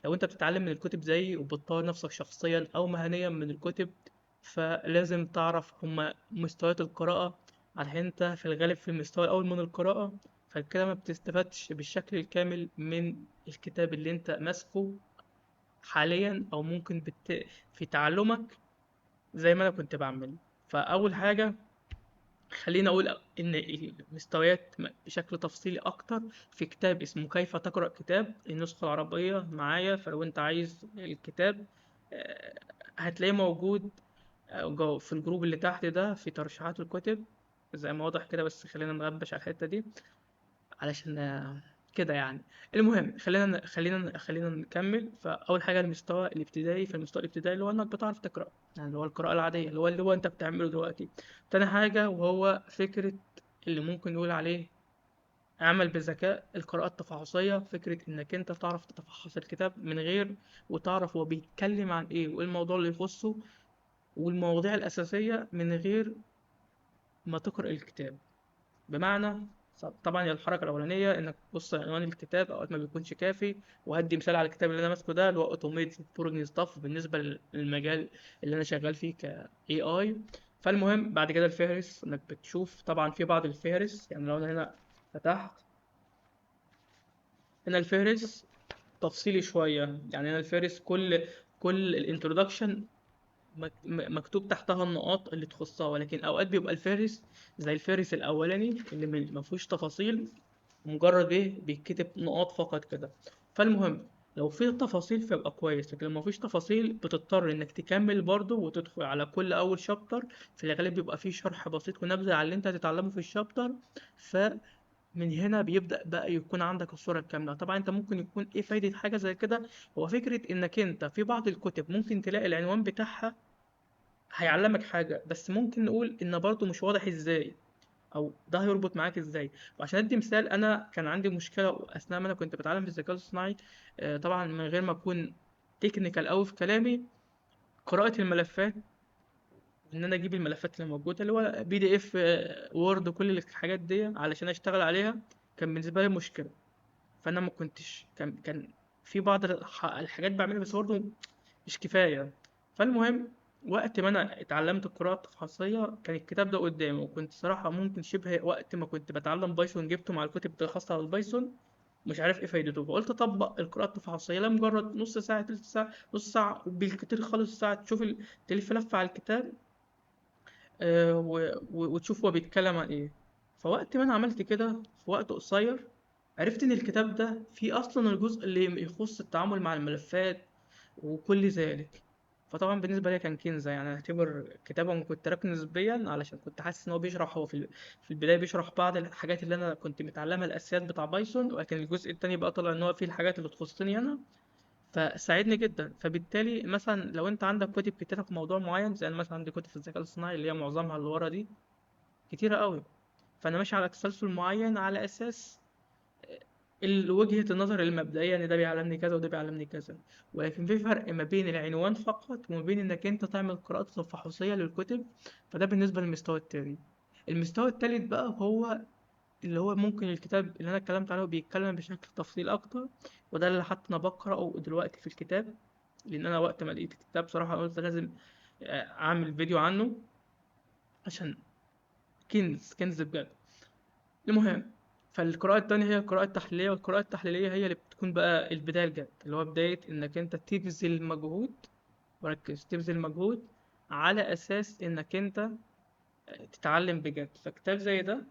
لو انت بتتعلم من الكتب زيي وبتطور نفسك شخصيا او مهنيا من الكتب، فلازم تعرف هما مستويات القراءة. علشان انت في الغالب في المستوى الاول من القراءة، فكده ما بتستفادش بالشكل الكامل من الكتاب اللي انت ماسكه حاليا، او ممكن في تعلمك زي ما انا كنت بعمل. فاول حاجة خليني أقول إن المستويات بشكل تفصيلي أكتر في كتاب اسمه كيف تقرأ كتاب، النسخة العربية معايا، فلو أنت عايز الكتاب هتلاقيه موجود في الجروب اللي تحت ده في ترشيحات الكتب زي ما واضح كده. بس خلينا نغبش على الحتة دي علشان كده يعني. المهم خلينا نكمل. فاول حاجه المستوى الابتدائي، في المستوى الابتدائي اللي هو انك بتعرف تقرا، يعني اللي هو القراءه العاديه اللي هو انت بتعمله دلوقتي. تاني حاجه وهو فكره اللي ممكن نقول عليه اعمل بذكاء، القراءة التفحصية، فكرة انك انت تعرف تتفحص الكتاب من غير وتعرف هو بيتكلم عن ايه وايه الموضوع اللي يخصه والمواضيع الأساسية من غير ما تقرأ الكتاب. بمعنى طبعا هي الحركة الأولانية إنك تبص على عنوان الكتاب أوقات ما بيكونش كافي. وهدي مثال على الكتاب اللي أنا ماسكه ده اللي هو أوتوميت بورنج ستاف بالنسبة للمجال اللي أنا شغال فيه ك AI. فالمهم بعد كده الفهرس إنك بتشوف طبعا في بعض الفهرس، يعني لو أنا هنا فتحت هنا الفهرس تفصيلي شوية. يعني هنا الفهرس كل الانترودكشن مكتوب تحتها النقاط اللي تخصها، ولكن اوقات بيبقى الفهرس زي الفهرس الاولاني اللي ما فيهوش تفاصيل، مجرد ايه بيتكتب نقاط فقط كده. فالمهم لو في تفاصيل فيبقى كويس، لكن لو ما فيش تفاصيل بتضطر انك تكمل برضه وتدخل على كل اول شابتر. في الغالب بيبقى فيه شرح بسيط ونبذة على اللي انت هتتعلمه في الشابتر. فمن هنا بيبدأ بقى يكون عندك الصورة الكاملة. طبعا انت ممكن يكون ايه فايدة حاجة زي كده، هو فكرة انك انت في بعض الكتب ممكن تلاقي العنوان بتاعها هيعلمك حاجة، بس ممكن نقول إن برضه مش واضح إزاي أو ده هيربط معاك إزاي. وعشان أدي مثال، أنا كان عندي مشكلة أثناء ما أنا كنت بتعلم في الذكاء الاصطناعي. طبعا من غير ما أكون تكنيكال أوي في كلامي، قراءة الملفات وإن أنا أجيب الملفات اللي موجودة اللي هو PDF وورد كل الحاجات دي علشان أشتغل عليها كان بالنسبة لي مشكلة. فأنا ما كنتش كان في بعض الحاجات بعملها بس برضه مش كفاية. فالمهم وقت ما أنا اتعلمت القراءة التفحصية كان الكتاب ده قدامي، وكنت صراحة ممكن شبه وقت ما كنت بتعلم بايثون جبته مع الكتب الخاصة على البايثون، مش عارف ايه فايدته. فقلت اطبق القراءة التفحصية لمجرد نص ساعة تلت ساعة نص ساعة بالكتير خالص ساعة، تشوف تلف لفة على الكتاب وتشوف هو بيتكلم عن ايه. فوقت ما انا عملت كده في وقت قصير عرفت ان الكتاب ده فيه اصلا الجزء اللي يخص التعامل مع الملفات وكل ذلك. فطبعا بالنسبه لي كان كنز، يعني اعتبر كتابه كنت راكنه نسبيا علشان كنت حاسس ان هو بيشرح، هو في البدايه بيشرح بعض الحاجات اللي انا كنت متعلمها الاساسيات بتاع بايثون، ولكن الجزء التاني بقى طلع ان هو فيه الحاجات اللي تخصني انا. فساعدني جدا. فبالتالي مثلا لو انت عندك كتب كتيره في موضوع معين، زي أنا مثلا عندي كتب في الذكاء الاصطناعي اللي هي معظمها اللي ورا دي كتيره قوي، فانا ماشي على تسلسل معين على اساس وجهة النظر المبدئية ان ده بيعلمني كذا وده بيعلمني كذا. ولكن في فرق ما بين العنوان فقط وما بين انك انت تعمل قراءة تفحصية للكتب. فده بالنسبة للمستوى التاني. المستوى التالت بقى هو اللي هو ممكن الكتاب اللي انا اتكلمت عنه بيتكلم بشكل تفصيل اكتر، وده اللي حتى انا بقراه دلوقتي في الكتاب. لان انا وقت ما لقيت الكتاب صراحة قلت لازم اعمل فيديو عنه عشان كنز بجد. المهم فالقراءة التانية هي القراءة التحليلية، والقراءة التحليلية هي اللي بتكون بقى البداية الجد، اللي هو بداية إنك أنت تبذل مجهود. وركز، تبذل مجهود على أساس إنك أنت تتعلم بجد. فكتاب زي ده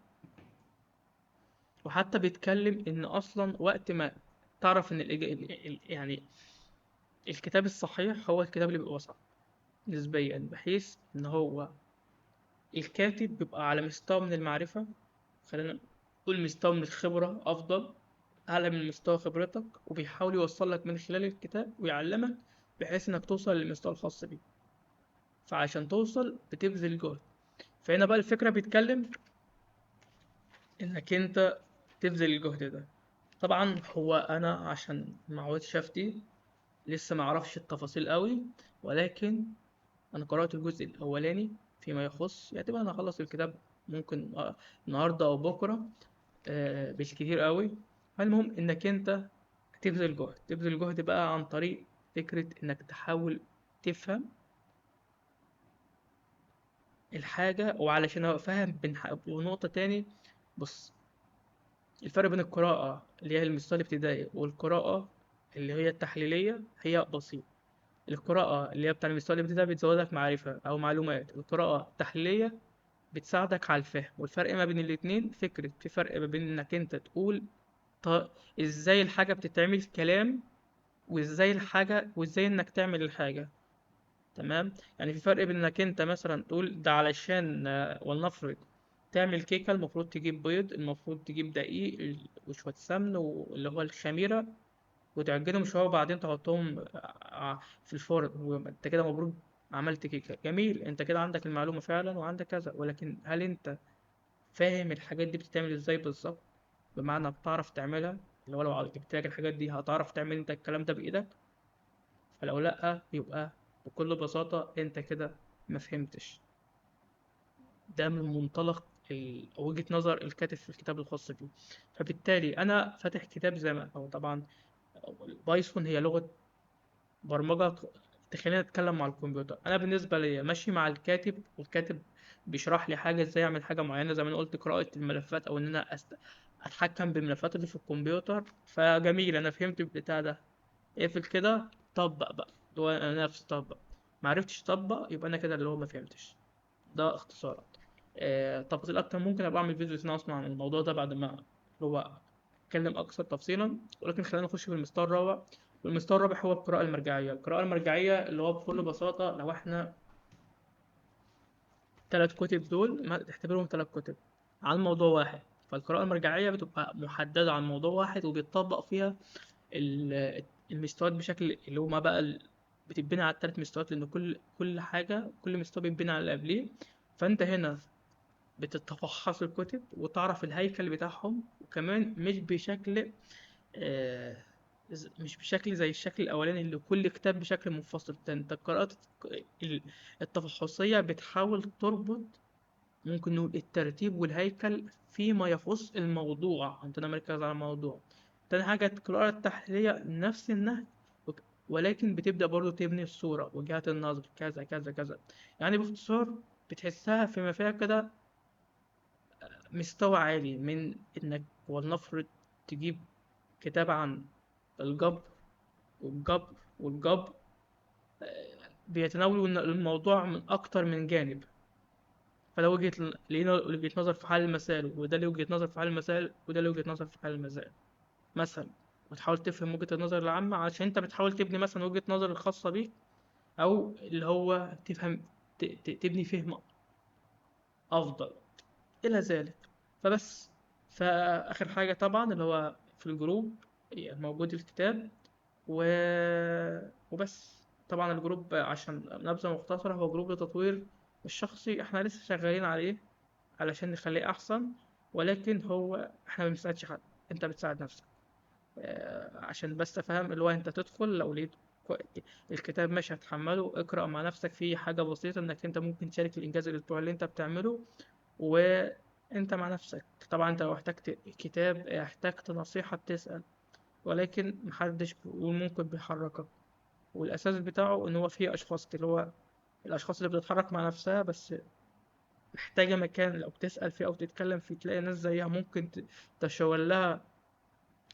وحتى بيتكلم إن أصلا وقت ما تعرف إن يعني الكتاب الصحيح هو الكتاب اللي بيبقى صعب نسبيا، بحيث إن هو الكاتب بيبقى على مستوى من المعرفة، خلينا نقول مستوى من الخبرة أفضل، أعلى من مستوى خبرتك، وبيحاول يوصل لك من خلال الكتاب ويعلمك بحيث إنك توصل للمستوى الخاص بيك. فعشان توصل بتبذل جهد. فهنا بقى الفكرة بيتكلم إنك أنت تبذل الجهد ده. طبعا هو أنا عشان معودش أفتي لسه معرفش التفاصيل قوي، ولكن أنا قرأت الجزء الأولاني فيما يخص، يعتبر أنا أخلص الكتاب ممكن النهاردة أو بكرة بالكتير قوي. فالمهم إنك أنت تبذل جهد بقى عن طريق فكرة إنك تحاول تفهم الحاجة. وعلشان أبقى فاهم ونقطة تاني، بص، الفرق بين القراءة اللي هي المستوى الابتدائي والقراءة اللي هي التحليلية هي بسيط. القراءة اللي هي بتاع المستوى الابتدائي بتزودك معرفة أو معلومات، القراءة التحليلية بتساعدك على الفهم. والفرق ما بين الاتنين فكرة، في فرق ما بين إنك أنت تقول إزاي الحاجة بتتعمل كلام، وإزاي إنك تعمل الحاجة. تمام. يعني في فرق بين إنك أنت مثلا تقول ده علشان ولنفرض تعمل كيكة، المفروض تجيب بيض، المفروض تجيب دقيق وشوية سمن واللي هو الخميرة، وتعجنهم شوية وبعدين تحطهم في الفرن، وانت كده مبروك عملت كيكة. جميل، انت كده عندك المعلومة فعلا وعندك كذا، ولكن هل انت فاهم الحاجات دي بتتعمل ازاي بالظبط؟ بمعنى بتعرف تعملها؟ اللي هو لو جبت لك الحاجات دي هتعرف تعمل انت الكلام ده بإيدك؟ فلو لأ، يبقى بكل بساطة انت كده ما فهمتش. ده من منطلق وجهة نظر الكاتب في الكتاب الخاص بيه. فبالتالي أنا فاتح كتاب زي ما هو. طبعا بايثون هي لغة برمجة تخليني أتكلم مع الكمبيوتر. أنا بالنسبة لي ماشي مع الكاتب، والكاتب بيشرح لي حاجة إزاي أعمل حاجة معينة، زي ما أنا قلت قراءة الملفات، أو إن أنا أتحكم بالملفات اللي في الكمبيوتر. فجميل، أنا فهمت البتاع ده. اقفل كده، طبق بقى. هو أنا نفسي طبق. معرفتش أطبق، يبقى أنا كده اللي هو ما فهمتش. ده اختصارا. تفاصيل أكتر ممكن أبقى أعمل فيديو ثاني أصلا عن الموضوع ده بعد ما هو أتكلم أكثر تفصيلا. ولكن خلينا نخش في المستوى الرابع. والمستوى الرابع هو القراءة المرجعية. القراءة المرجعية اللي هو بكل بساطة، لو إحنا تلات كتب دول ما تعتبرهم تلات كتب عن موضوع واحد، فالقراءة المرجعية بتبقى محددة عن موضوع واحد وبيتطبق فيها المستويات بشكل اللي هما بقى بتتبني على التلات مستويات، لأن كل حاجة، كل مستوى بيتبني على اللي قبليه. فأنت هنا بتتفحص الكتب وتعرف الهيكل بتاعهم، وكمان آه، مش بشكل زي الشكل الأولاني اللي كل كتاب بشكل منفصل. ده انت القراءات ال- التفحصية بتحاول تربط، ممكن نقول، الترتيب والهيكل فيما يخص الموضوع، عندنا مركز على الموضوع. تاني حاجة القراءة التحليلية نفس النهج، ولكن بتبدأ برضو تبني الصورة، وجهات النظر، كذا كذا كذا. يعني باختصار بتحسها فيما فيها كده مستوى عالي من إنك ولنفرض تجيب كتاب عن الجبر والجبر والجبر، بيتناولوا الموضوع من أكتر من جانب. فده لينا وجهة نظر في حل المسائل، وده ليه وجهة نظر في حل المسائل، وده ليه وجهة نظر في حل المسائل. مثلا بتحاول تفهم وجهة النظر العامة عشان انت بتحاول تبني مثلا وجهة نظر الخاصة بيك، أو اللي هو تفهم، تبني فهم أفضل إلى ذلك. فبس. فآخر حاجة طبعا اللي هو في الجروب موجود الكتاب و... وبس. طبعا الجروب عشان نبذة مختصرة هو جروب لتطوير الشخصي، احنا لسه شغالين عليه علشان نخليه أحسن. ولكن هو احنا ما بنساعدش حد، انت بتساعد نفسك. عشان بس تفهم اللي هو انت تدخل لو لقيت كو- الكتاب ماشي هتحمله، اقرأ مع نفسك فيه حاجة بسيطة انك انت ممكن تشارك الإنجاز الأسبوعي اللي انت بتعمله. وانت مع نفسك. طبعا انت لو احتجت كتاب، احتجت نصيحة، بتسأل. ولكن محدش بيقول ممكن بيحركك. والأساس بتاعه إن هو فيه أشخاص اللي هو الأشخاص اللي بتتحرك مع نفسها بس محتاجة مكان لو بتسأل فيه أو تتكلم فيه تلاقي ناس زيها ممكن تشاور لها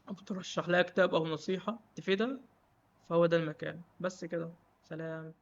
أو ترشح لها كتاب أو نصيحة تفيدها. فهو ده المكان. بس كده. سلام.